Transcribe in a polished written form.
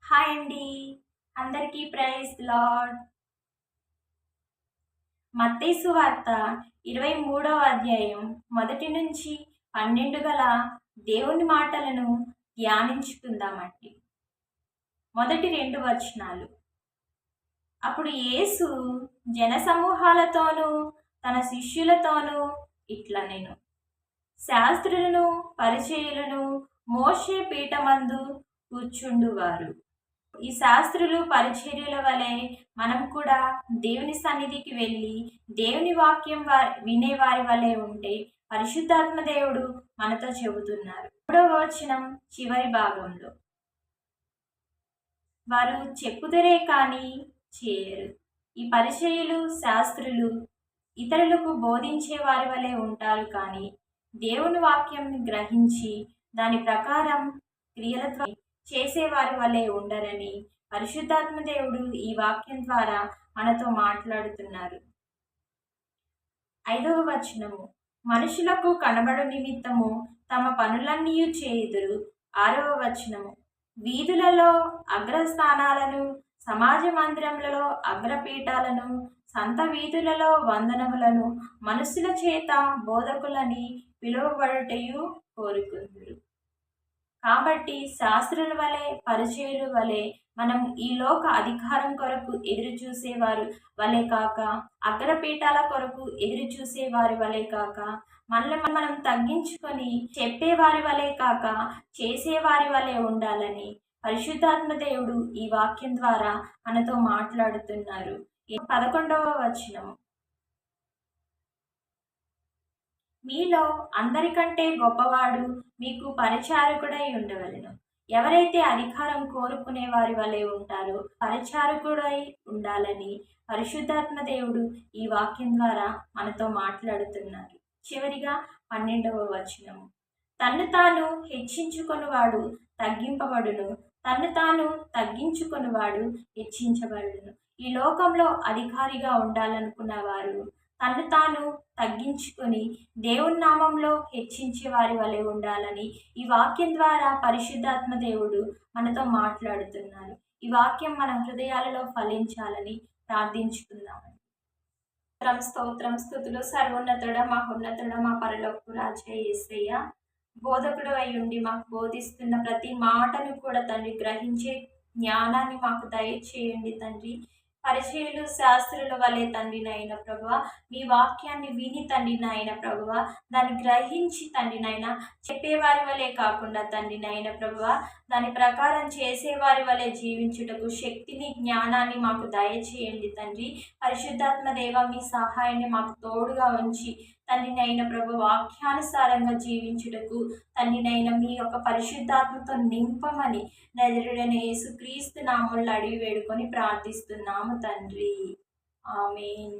Hi అండి. అందరికీ praise lord. మత్తయి సువార్త 23వ అధ్యాయం 1 నుంచి 12 గల దేవుని మాటలను ధ్యానించుకుందామండి. మొదటి 2 వచనాలు. అప్పుడు యేసు జనసమూహాలతోనూ తన శిష్యులతోనూ ఇట్లనెను, శాస్త్రులను పరిచయులను మోషే పీఠమందు కూర్చుండువారు. ఈ శాస్త్రులు పరిచర్యల వలె మనం కూడా దేవుని సన్నిధికి వెళ్ళి దేవుని వాక్యం వినే వారి వలె ఉంటే పరిశుద్ధాత్మ దేవుడు మనతో చెబుతున్నారు. 3వ వచనం చివరి భాగంలో, వారు చెప్పుదరే కానీ చేయరు. ఈ పరిచర్యలు శాస్త్రులు ఇతరులకు బోధించే వారి వలె ఉంటారు, కానీ దేవుని వాక్యం గ్రహించి దాని ప్రకారం క్రియలతో చేసేవారి వలె ఉండరని పరిశుద్ధాత్మ దేవుడు ఈ వాక్యం ద్వారా మనతో మాట్లాడుతున్నారు. 5వ వచనము, మనుషులకు కనబడు నిమిత్తము తమ పనులన్నీ చేయుదురు. 6వ వచనము, వీధులలో అగ్రస్థానాలను, సమాజ మందిరములలో అగ్రపీఠాలను, సంత వీధులలో వందనములను, మనుషుల చేత బోధకులని పిలువబడుటయు కోరుకుందురు. కాబట్టి శాస్త్రుల వలె పరిచయుల వలె మనం ఈ లోక అధికారం కొరకు ఎదురు చూసేవారు వలె కాక, అగ్రపీఠాల కొరకు ఎదురు చూసేవారి వలె కాక, మనల్ని మనం తగ్గించుకొని చెప్పేవారి వలె కాక చేసేవారి వలె ఉండాలని పరిశుద్ధాత్మ దేవుడు ఈ వాక్యం ద్వారా మనతో మాట్లాడుతున్నారు. 11వ వచనం, మీలో అందరికంటే గొప్పవాడు మీకు పరిచారకుడై ఉండవలెను. ఎవరైతే అధికారం కోరుకునే వారి వలె ఉంటారో పరిచారకుడై ఉండాలని పరిశుద్ధాత్మ దేవుడు ఈ వాక్యం ద్వారా మనతో మాట్లాడుతున్నారు. చివరిగా 12వ వచనము, తన్ను తాను హెచ్చించుకొనువాడు తగ్గింపబడును, తన్ను తాను తగ్గించుకొనువాడు హెచ్చించబడును. ఈ లోకంలో అధికారిగా ఉండాలనుకున్న వారు తన్ను తాను తగ్గించుకొని దేవుని నామంలో హెచ్చించే వారి వలె ఉండాలని ఈ వాక్యం ద్వారా పరిశుద్ధాత్మ దేవుడు మనతో మాట్లాడుతున్నారు. ఈ వాక్యం మన హృదయాలలో ఫలించాలని ప్రార్థించుకుందామని. స్తోత్రం స్తుతులు సర్వోన్నతుడ మహోన్నతుడ మా పరలోకపు రాజా యేసయ్య, బోధకుడు అయి ఉండి మాకు బోధిస్తున్న ప్రతి మాటను కూడా తండ్రి గ్రహించే జ్ఞానాన్ని మాకు దయచేయండి తండ్రి. పరిచయులు శాస్త్రుల వలె తండ్రి నాయన ప్రభువా, మీ వాక్యాన్ని విని తండ్రి నాయన ప్రభువా దాన్ని గ్రహించి తండ్రి నాయన చెప్పేవారి వలె కాకుండా తండ్రి నాయన ప్రభువా దాని ప్రకారం చేసేవారి వలె జీవించుటకు శక్తిని జ్ఞానాన్ని మాకు దయచేయండి తండ్రి. పరిశుద్ధాత్మ దేవ, మీ సహాయాన్ని మాకు తోడుగా ఉంచి తండ్రి నైన ప్రభు వాక్యానుసారంగా జీవించుటకు తండ్రి నైన మీ యొక్క పరిశుద్ధాత్మతో నింపమని నజరుడైన యేసుక్రీస్తు నామములో అడిగి వేడుకొని ప్రార్థిస్తున్నాము తండ్రి. ఆమేన్.